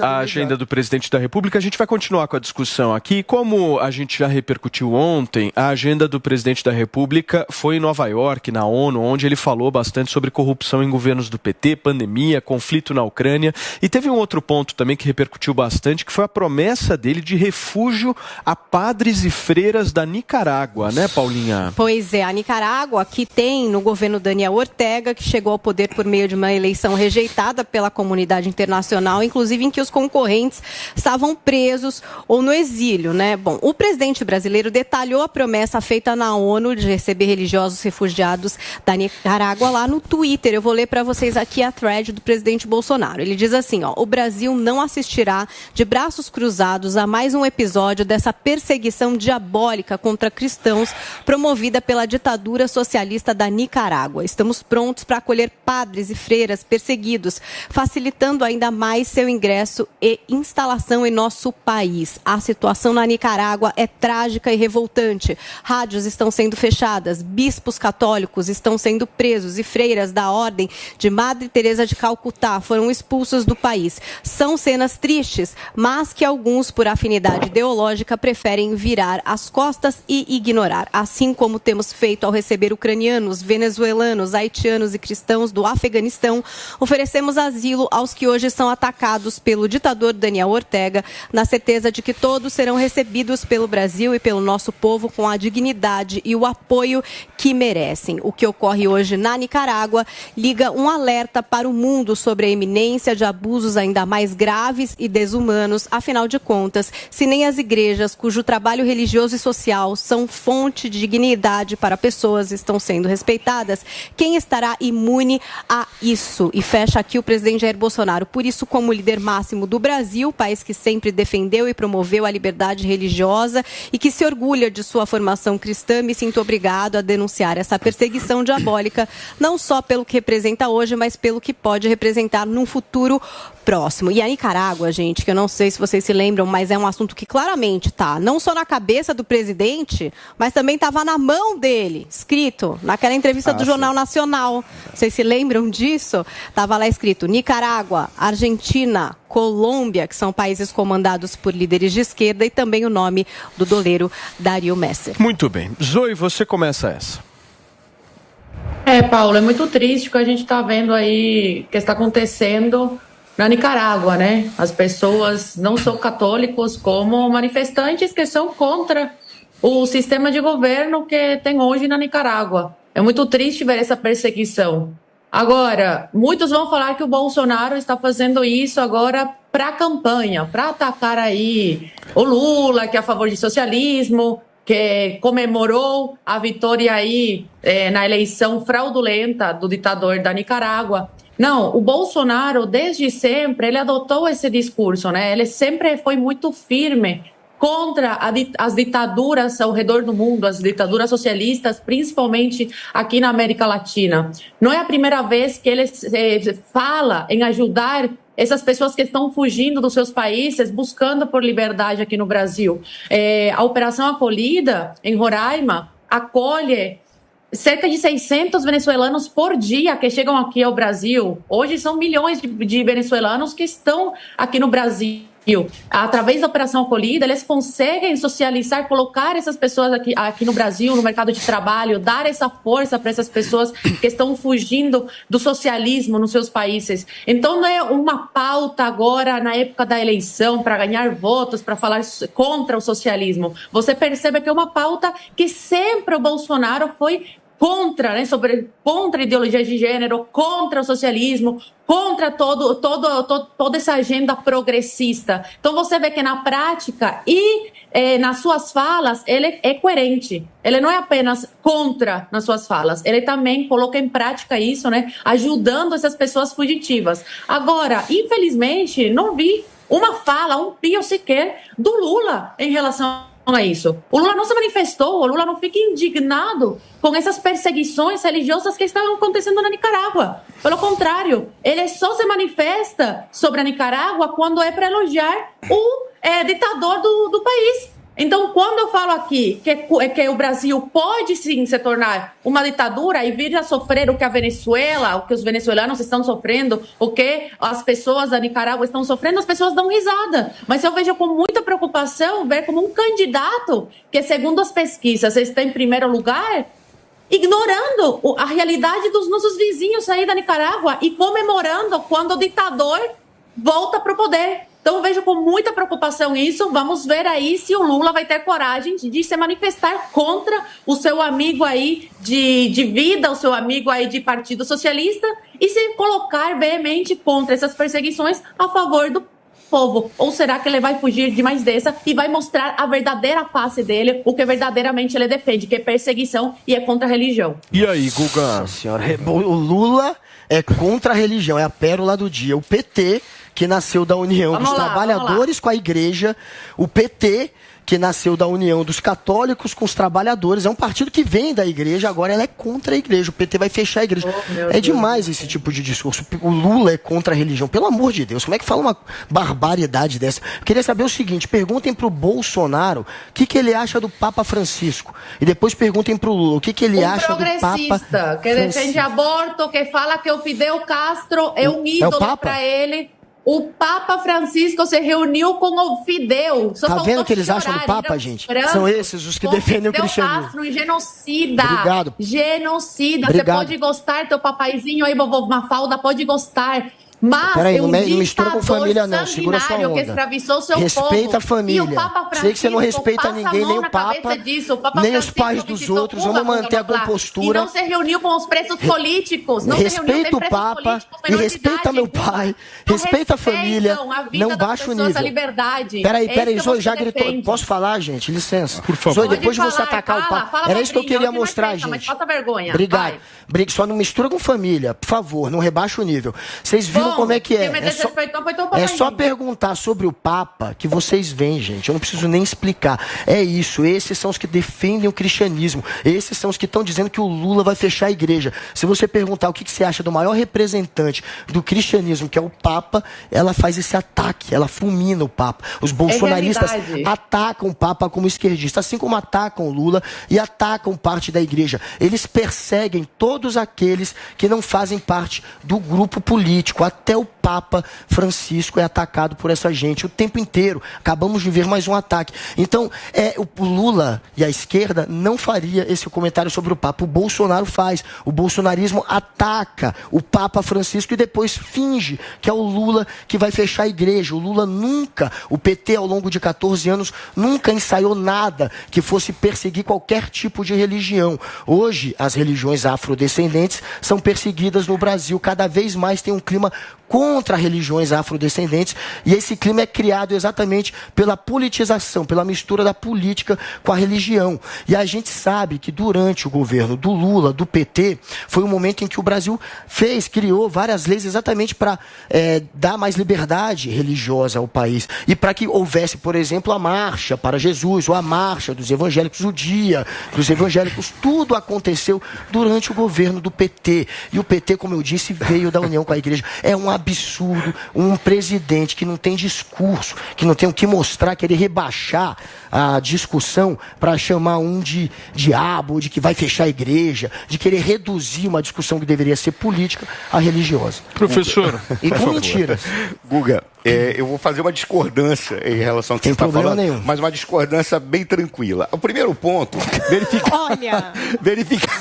A agenda do presidente da República, a gente vai continuar com a discussão aqui. Como a gente já repercutiu ontem, a agenda do presidente da República foi em Nova York, na ONU, onde ele falou bastante sobre corrupção em governos do PT, pandemia, conflito na Ucrânia. E teve um outro ponto também que repercutiu bastante, que foi a promessa dele de refúgio a padres e freiras da Nicarágua, né, Paulinha? Pois é, a Nicarágua, que tem no governo Daniel Ortega, que chegou ao poder por meio de uma eleição rejeitada pela comunidade internacional, inclusive em que os concorrentes estavam presos ou no exílio, né? Bom, o presidente brasileiro detalhou a promessa feita na ONU de receber religiosos refugiados da Nicarágua lá no Twitter. Eu vou ler para vocês aqui a thread do presidente Bolsonaro. Ele diz assim, ó: o Brasil não assistirá de braços cruzados a mais um episódio dessa perseguição diabólica contra cristãos promovida pela ditadura socialista da Nicarágua. Estamos prontos para acolher padres e freiras perseguidos, facilitando ainda mais seu ingresso e instalação em nosso país. A situação na Nicarágua é trágica e revoltante. Rádios estão sendo fechadas, bispos católicos estão sendo presos e freiras da Ordem de Madre Teresa de Calcutá foram expulsos do país. São cenas tristes, mas que alguns, por afinidade ideológica, preferem virar as costas e ignorar. Assim como temos feito ao receber ucranianos, venezuelanos, haitianos e cristãos do Afeganistão, oferecemos asilo aos que hoje são atacados pelo ditador Daniel Ortega, na certeza de que todos serão recebidos pelo Brasil e pelo nosso povo com a dignidade e o apoio que merecem. O que ocorre hoje na Nicarágua liga um alerta para o mundo sobre a iminência de abusos ainda mais graves e desumanos. Afinal de contas, se nem as igrejas, cujo trabalho religioso e social são fonte de dignidade para pessoas, estão sendo respeitadas, quem estará imune a isso? E fecha aqui o presidente Jair Bolsonaro. Por isso, como líder máximo do Brasil, país que sempre defendeu e promoveu a liberdade religiosa e que se orgulha de sua formação cristã, me sinto obrigado a denunciar essa perseguição diabólica, não só pelo que representa hoje, mas pelo que pode representar num futuro próximo. E a Nicarágua, gente, que eu não sei se vocês se lembram, mas é um assunto que claramente tá não só na cabeça do presidente, mas também estava na mão dele, escrito naquela entrevista do Jornal Nacional. Vocês se lembram disso? Estava lá escrito: Nicarágua, Argentina, Colômbia, que são países comandados por líderes de esquerda, e também o nome do doleiro Dario Messer. Muito bem. Zoe, você começa essa. Paulo, é muito triste o que a gente está vendo aí, que está acontecendo na Nicarágua, né? As pessoas não são católicos como manifestantes que são contra o sistema de governo que tem hoje na Nicarágua. É muito triste ver essa perseguição. Agora, muitos vão falar que o Bolsonaro está fazendo isso agora para a campanha, para atacar aí o Lula, que é a favor de socialismo, que comemorou a vitória aí na eleição fraudulenta do ditador da Nicarágua. Não, o Bolsonaro, desde sempre, ele adotou esse discurso, né? Ele sempre foi muito firme contra as ditaduras ao redor do mundo, as ditaduras socialistas, principalmente aqui na América Latina. Não é a primeira vez que ele fala em ajudar essas pessoas que estão fugindo dos seus países, buscando por liberdade aqui no Brasil. A Operação Acolhida, em Roraima, acolhe cerca de 600 venezuelanos por dia que chegam aqui ao Brasil. Hoje são milhões de venezuelanos que estão aqui no Brasil. Através da Operação Acolhida, eles conseguem socializar, colocar essas pessoas aqui no Brasil, no mercado de trabalho, dar essa força para essas pessoas que estão fugindo do socialismo nos seus países. Então, não é uma pauta agora, na época da eleição, para ganhar votos, para falar contra o socialismo. Você percebe que é uma pauta que sempre o Bolsonaro foi contra, né, contra a ideologia de gênero, contra o socialismo, contra toda essa agenda progressista. Então você vê que na prática e nas suas falas ele é coerente. Ele não é apenas contra nas suas falas, ele também coloca em prática isso, né, ajudando essas pessoas fugitivas. Agora, infelizmente, não vi uma fala, um pio sequer do Lula em relação a isso. O Lula não se manifestou, o Lula não fica indignado com essas perseguições religiosas que estavam acontecendo na Nicarágua. Pelo contrário, ele só se manifesta sobre a Nicarágua quando é para elogiar o ditador do país. Então, quando eu falo aqui que o Brasil pode sim se tornar uma ditadura e vir a sofrer o que a Venezuela, o que os venezuelanos estão sofrendo, o que as pessoas da Nicarágua estão sofrendo, as pessoas dão risada. Mas eu vejo com muita preocupação ver como um candidato que, segundo as pesquisas, está em primeiro lugar, ignorando a realidade dos nossos vizinhos aí da Nicarágua e comemorando quando o ditador volta para o poder. Então, eu vejo com muita preocupação isso. Vamos ver aí se o Lula vai ter coragem de se manifestar contra o seu amigo aí de vida, o seu amigo aí de Partido Socialista, e se colocar veemente contra essas perseguições a favor do povo. Ou será que ele vai fugir de mais dessa e vai mostrar a verdadeira face dele, o que verdadeiramente ele defende, que é perseguição e é contra a religião? E aí, Guga? Nossa senhora, o Lula é contra a religião, é a pérola do dia. O PT, que nasceu da união dos trabalhadores com a igreja, o PT, que nasceu da união dos católicos com os trabalhadores, é um partido que vem da igreja, agora ela é contra a igreja, o PT vai fechar a igreja. É demais esse tipo de discurso. O Lula é contra a religião, pelo amor de Deus, como é que fala uma barbaridade dessa? Eu queria saber o seguinte, perguntem pro Bolsonaro o que ele acha do Papa Francisco, e depois perguntem pro Lula o que ele acha do Papa progressista, que defende aborto, que fala que o Fidel Castro é um ídolo para ele. O Papa Francisco se reuniu com o Fidel. Tá vendo o que eles acham do Papa, gente? São esses os que defendem o cristianismo. Castro, um genocida. Obrigado. Genocida. Obrigado. Você pode gostar, teu papaizinho aí, vovô Mafalda, pode gostar. Mas peraí, não mistura com família não, segura sua onda. Que escravizou seu respeita povo. A família. E o Papa sei que você não respeita ninguém, nem o Papa, nem os pais dos outros. Vamos manter a compostura. E não se reuniu com os presos políticos. Não respeita o Papa e respeita meu pai. Respeita a família. Não baixa o nível. Peraí, Zoe, já gritou. Posso falar, gente? Licença. Por favor. Zoe, depois de você atacar o Papa. Era isso que eu queria mostrar, gente. Mas faça vergonha. Obrigado. Só não mistura com família, por favor. Não rebaixa o nível. Vocês viram como é que é? É só perguntar sobre o Papa que vocês veem, gente. Eu não preciso nem explicar. É isso. Esses são os que defendem o cristianismo. Esses são os que estão dizendo que o Lula vai fechar a igreja. Se você perguntar o que você acha do maior representante do cristianismo, que é o Papa, ela faz esse ataque. Ela fulmina o Papa. Os bolsonaristas atacam o Papa como esquerdista, assim como atacam o Lula e atacam parte da igreja. Eles perseguem todos aqueles que não fazem parte do grupo político. Até o Papa Francisco é atacado por essa gente o tempo inteiro. Acabamos de ver mais um ataque. Então, o Lula e a esquerda não faria esse comentário sobre o Papa. O Bolsonaro faz. O bolsonarismo ataca o Papa Francisco e depois finge que é o Lula que vai fechar a igreja. O Lula nunca, o PT ao longo de 14 anos, nunca ensaiou nada que fosse perseguir qualquer tipo de religião. Hoje, as religiões afrodescendentes são perseguidas no Brasil. Cada vez mais tem um clima contra religiões afrodescendentes, e esse clima é criado exatamente pela politização, pela mistura da política com a religião. E a gente sabe que durante o governo do Lula, do PT, foi um momento em que o Brasil criou várias leis exatamente para dar mais liberdade religiosa ao país, e para que houvesse, por exemplo, a marcha para Jesus, ou a marcha dos evangélicos, o dia dos evangélicos. Tudo aconteceu durante o governo do PT, e o PT, como eu disse, veio da união com a igreja. É um absurdo um presidente que não tem discurso, que não tem o que mostrar, querer rebaixar a discussão para chamar um de diabo, de que vai fechar a igreja, de querer reduzir uma discussão que deveria ser política a religiosa. Professor, e com mentiras. Guga, eu vou fazer uma discordância em relação ao que você está falando, nenhum. Mas uma discordância bem tranquila. O primeiro ponto, verificar.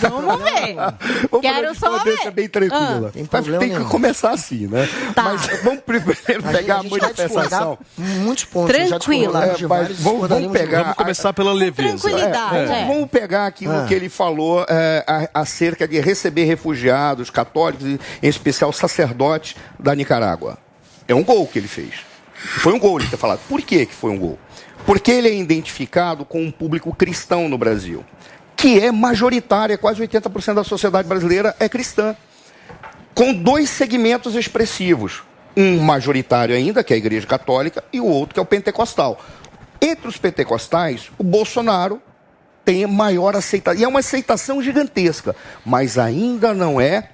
Vamos ver. Quero só ver. Bem tranquila. Tem que começar assim, né? Tá. Mas vamos primeiro pegar a manifestação. Muitos pontos. Tranquila. Vamos começar pela leveza. Tranquilidade. Vamos pegar aquilo que ele falou acerca de receber refugiados católicos, em especial sacerdotes da Nicarágua. É um gol que ele fez. Foi um gol ele ter falado. Por que foi um gol? Porque ele é identificado com um público cristão no Brasil, que é majoritário, quase 80% da sociedade brasileira é cristã, com dois segmentos expressivos. Um majoritário ainda, que é a Igreja Católica, e o outro que é o pentecostal. Entre os pentecostais, o Bolsonaro tem maior aceitação, e é uma aceitação gigantesca, mas ainda não é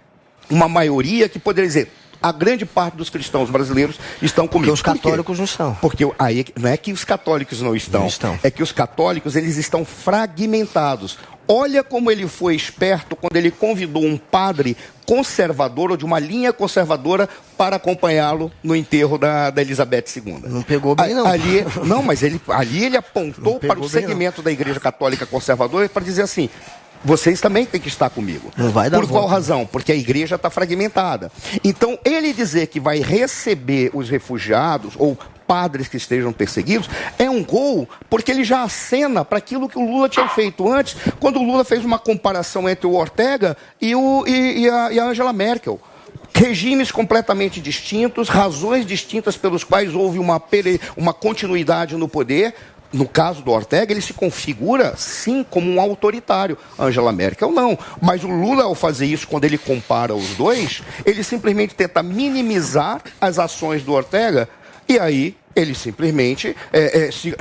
uma maioria que poderia dizer, a grande parte dos cristãos brasileiros estão comigo. Porque os católicos não estão. Porque aí não é que os católicos não estão. É que os católicos, eles estão fragmentados. Olha como ele foi esperto quando ele convidou um padre conservador ou de uma linha conservadora para acompanhá-lo no enterro da Elizabeth II. Não pegou bem, não. Mas ali ele apontou para o segmento da Igreja Católica Conservadora para dizer assim: vocês também têm que estar comigo. Não vai dar Por qual razão? Porque a igreja está fragmentada. Então, ele dizer que vai receber os refugiados ou padres que estejam perseguidos, é um gol, porque ele já acena para aquilo que o Lula tinha feito antes, quando o Lula fez uma comparação entre o Ortega e a Angela Merkel. Regimes completamente distintos, razões distintas pelos quais houve uma continuidade no poder. No caso do Ortega, ele se configura, sim, como um autoritário. Angela Merkel, não. Mas o Lula, ao fazer isso, quando ele compara os dois, ele simplesmente tenta minimizar as ações do Ortega, e aí ele simplesmente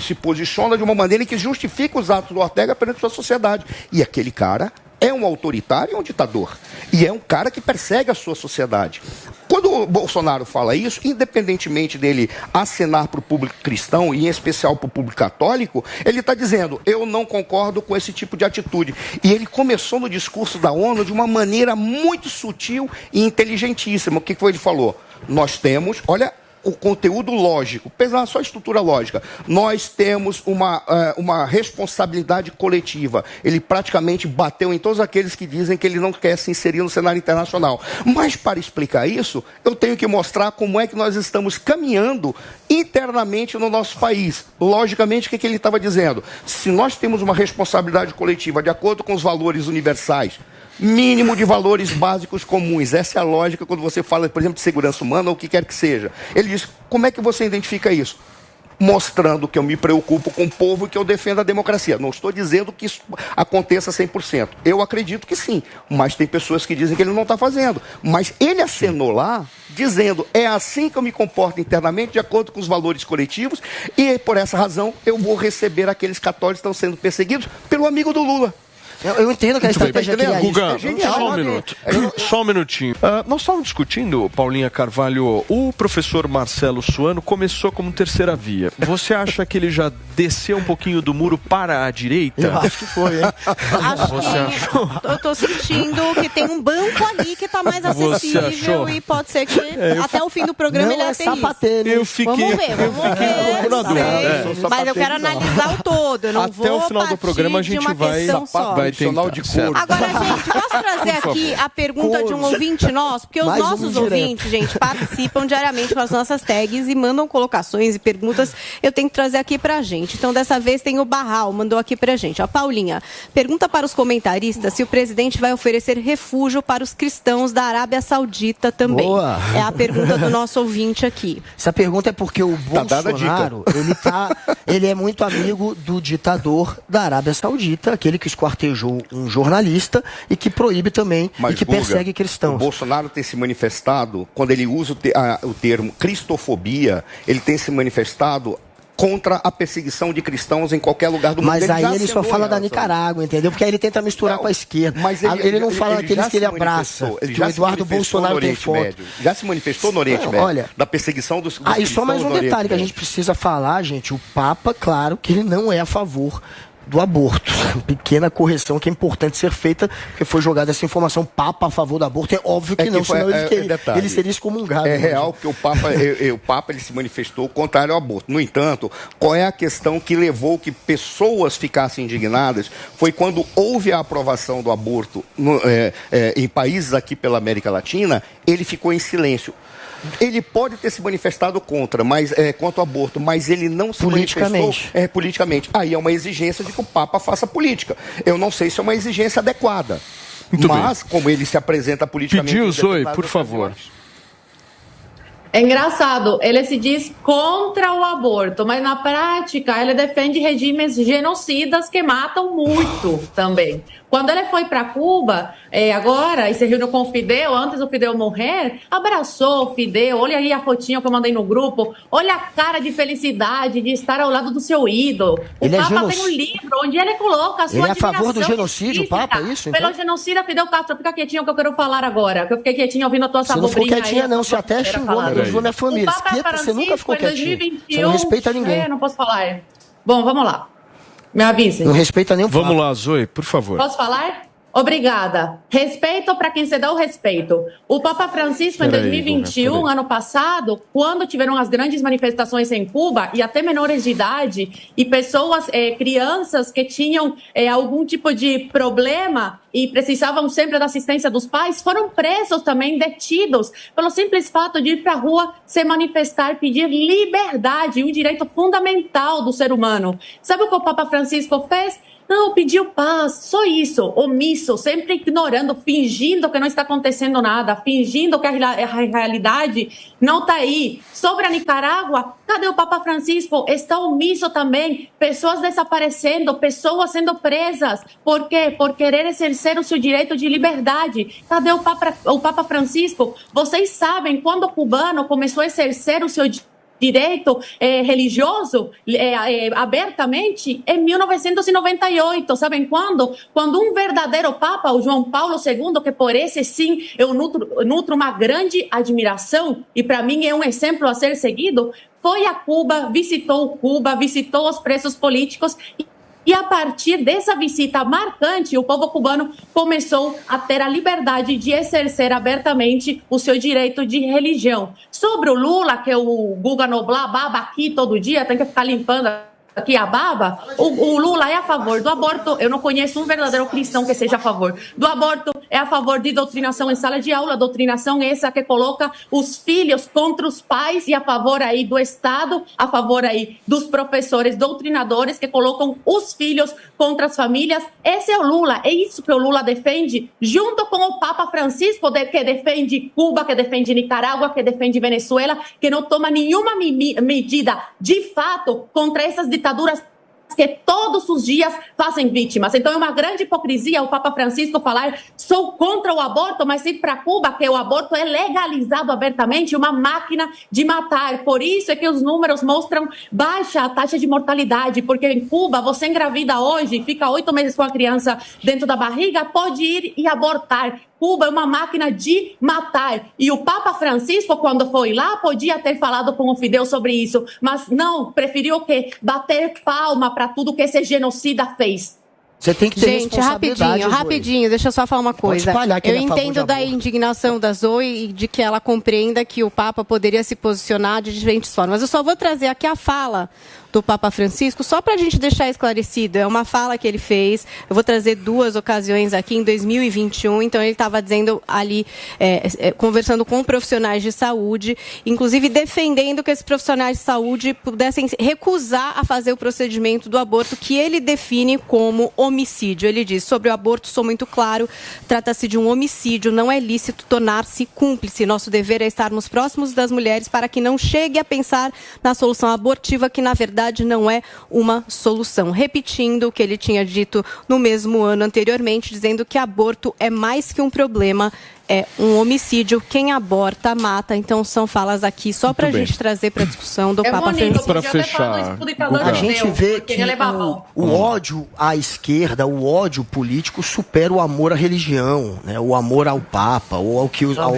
se posiciona de uma maneira que justifica os atos do Ortega perante a sua sociedade. E aquele cara é um autoritário e um ditador. E é um cara que persegue a sua sociedade. Quando o Bolsonaro fala isso, independentemente dele acenar para o público cristão, e em especial para o público católico, ele está dizendo: eu não concordo com esse tipo de atitude. E ele começou no discurso da ONU de uma maneira muito sutil e inteligentíssima. O que foi que ele falou? Nós temos, olha o conteúdo lógico, pesar só a estrutura lógica. Nós temos uma responsabilidade coletiva. Ele praticamente bateu em todos aqueles que dizem que ele não quer se inserir no cenário internacional. Mas para explicar isso, eu tenho que mostrar como é que nós estamos caminhando internamente no nosso país. Logicamente, o que ele estava dizendo? Se nós temos uma responsabilidade coletiva de acordo com os valores universais, mínimo de valores básicos comuns. Essa é a lógica quando você fala, por exemplo, de segurança humana ou o que quer que seja. Ele diz: como é que você identifica isso? Mostrando que eu me preocupo com o povo e que eu defendo a democracia. Não estou dizendo que isso aconteça 100%. Eu acredito que sim, mas tem pessoas que dizem que ele não está fazendo. Mas ele acenou lá, dizendo: é assim que eu me comporto internamente, de acordo com os valores coletivos, e por essa razão eu vou receber aqueles católicos que estão sendo perseguidos pelo amigo do Lula. Eu entendo que a estratégia aqui é Guga, só um minuto. Só um minutinho. Nós estávamos discutindo, Paulinha Carvalho, o professor Marcelo Suano começou como terceira via. Você acha que ele já desceu um pouquinho do muro para a direita? Eu acho que foi, hein? Eu tô sentindo que tem um banco ali que tá mais acessível e pode ser que até o fim do programa ele aterrisse. Eu fiquei... Vamos ver. Mas eu quero analisar o todo. Eu não até o final do programa a gente vai tentar de couro. Agora, gente, posso trazer aqui a pergunta de um ouvinte nosso? Porque os nossos ouvintes, gente, participam diariamente com as nossas tags e mandam colocações e perguntas. Eu tenho que trazer aqui pra gente. Então, dessa vez tem o Barral, mandou aqui pra gente. A Paulinha, pergunta para os comentaristas se o presidente vai oferecer refúgio para os cristãos da Arábia Saudita também. Boa. É a pergunta do nosso ouvinte aqui. Essa pergunta é porque o Bolsonaro, ele é muito amigo do ditador da Arábia Saudita, aquele que esquartejou um jornalista e que proíbe também e que persegue cristãos. O Bolsonaro tem se manifestado, quando ele usa o termo cristofobia, ele tem se manifestado contra a perseguição de cristãos em qualquer lugar do mundo. Mas aí ele só fala da Nicarágua, entendeu? Porque aí ele tenta misturar com a esquerda. Mas ele não fala daqueles que ele abraça. Ele já o Eduardo Bolsonaro tem foto. Já se manifestou no Oriente Médio. Olha, da perseguição dos cristãos. E só mais um detalhe que a gente precisa falar, gente. O Papa, claro, que ele não é a favor do aborto. Pequena correção que é importante ser feita, porque foi jogada essa informação: Papa a favor do aborto. É óbvio que não, senão ele seria excomungado. É real que o Papa ele se manifestou contrário ao aborto. No entanto, qual é a questão que levou que pessoas ficassem indignadas? Foi quando houve a aprovação do aborto em países aqui pela América Latina, ele ficou em silêncio. Ele pode ter se manifestado contra o aborto, mas ele não se manifestou politicamente. Aí é uma exigência de que o Papa faça política. Eu não sei se é uma exigência adequada. Mas, como ele se apresenta politicamente... Pediu, Zoe, por favor. É engraçado, ele se diz contra o aborto, mas na prática ele defende regimes genocidas que matam muito também. Quando ele foi para Cuba, agora, e se reuniu com o Fidel, antes do Fidel morrer, abraçou o Fidel, olha aí a fotinha que eu mandei no grupo, olha a cara de felicidade de estar ao lado do seu ídolo. O Papa tem um livro onde ele coloca a sua admiração. Ele é a favor do genocídio, o Papa, é isso? Então? Pelo genocídio, Fidel Castro. Fica quietinho que eu quero falar agora, que eu fiquei quietinho ouvindo a tua sabobrinha. Você não ficou quietinha não, você até xingou minha família. Você nunca ficou quietinha. Você não respeita ninguém. Não posso falar. Bom, vamos lá. Me avise. Não respeita nenhum Vamos lá, Zoe, por favor. Posso falar? Obrigada. Respeito para quem se dá o respeito. O Papa Francisco, em 2021, ano passado, quando tiveram as grandes manifestações em Cuba, e até menores de idade, e pessoas, crianças que tinham algum tipo de problema e precisavam sempre da assistência dos pais, foram presos também, detidos, pelo simples fato de ir para a rua se manifestar, pedir liberdade, um direito fundamental do ser humano. Sabe o que o Papa Francisco fez? Não, pediu paz, só isso, omisso, sempre ignorando, fingindo que não está acontecendo nada, fingindo que a realidade não está aí. Sobre a Nicarágua, cadê o Papa Francisco? Está omisso também, pessoas desaparecendo, pessoas sendo presas. Por quê? Por querer exercer o seu direito de liberdade. Cadê o Papa Francisco? Vocês sabem, quando o cubano começou a exercer o seu direito religioso abertamente em 1998. Sabem quando? Quando um verdadeiro Papa, o João Paulo II, que por esse sim eu nutro uma grande admiração e para mim é um exemplo a ser seguido, foi a Cuba, visitou os presos políticos e a partir dessa visita marcante, o povo cubano começou a ter a liberdade de exercer abertamente o seu direito de religião. Sobre o Lula, que o Guga Noblar baba aqui todo dia, tem que ficar limpando aqui a baba, o Lula é a favor do aborto. Eu não conheço um verdadeiro cristão que seja a favor do aborto, é a favor de doutrinação em sala de aula, doutrinação essa que coloca os filhos contra os pais e a favor aí do Estado, a favor aí dos professores doutrinadores que colocam os filhos contra as famílias. Esse é o Lula, é isso que o Lula defende, junto com o Papa Francisco, que defende Cuba, que defende Nicarágua, que defende Venezuela, que não toma nenhuma medida de fato contra essas ditaduras que todos os dias fazem vítimas. Então é uma grande hipocrisia o Papa Francisco falar sou contra o aborto, mas ir para Cuba, que o aborto é legalizado abertamente, uma máquina de matar. Por isso é que os números mostram baixa a taxa de mortalidade, porque em Cuba você engravida hoje, fica 8 meses com a criança dentro da barriga, pode ir e abortar. Cuba é uma máquina de matar. E o Papa Francisco, quando foi lá, podia ter falado com o Fidel sobre isso, mas não, preferiu o quê? Bater palma para tudo que esse genocida fez. Você tem que ter responsabilidade, rapidinho, deixa eu só falar uma coisa. Eu entendo da indignação da Zoe e de que ela compreenda que o Papa poderia se posicionar de diferentes formas. Mas eu só vou trazer aqui a fala do Papa Francisco, só para a gente deixar esclarecido. É uma fala que ele fez, eu vou trazer 2 ocasiões aqui em 2021, então ele estava dizendo ali, conversando com profissionais de saúde, inclusive defendendo que esses profissionais de saúde pudessem recusar a fazer o procedimento do aborto, que ele define como homicídio. Ele diz, sobre o aborto, sou muito claro, trata-se de um homicídio, não é lícito tornar-se cúmplice. Nosso dever é estarmos próximos das mulheres para que não chegue a pensar na solução abortiva, que na verdade não é uma solução. Repetindo o que ele tinha dito no mesmo ano anteriormente, dizendo que aborto é mais que um problema, é um homicídio. Quem aborta, mata. Então, são falas aqui só para a gente trazer para a discussão do Papa Francisco. Para fechar, a gente vê que o ódio à esquerda, o ódio político supera o amor à religião, né? O amor ao Papa, ou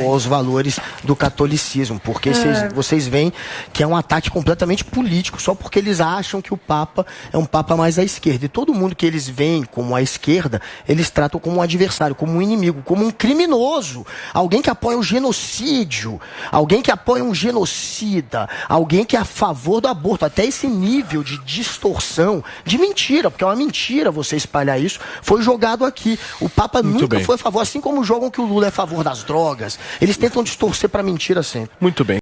aos valores do catolicismo, porque vocês veem que é um ataque completamente político, só porque eles acham que o Papa é um Papa mais à esquerda. E todo mundo que eles veem como à esquerda, eles tratam como um adversário, como um inimigo, como um criminoso. Alguém que apoia o genocídio, alguém que apoia um genocida, alguém que é a favor do aborto. Até esse nível de distorção, de mentira, porque é uma mentira você espalhar isso, foi jogado aqui. O Papa nunca foi a favor, assim como jogam que o Lula é a favor das drogas. Eles tentam distorcer para mentira sempre. Muito bem.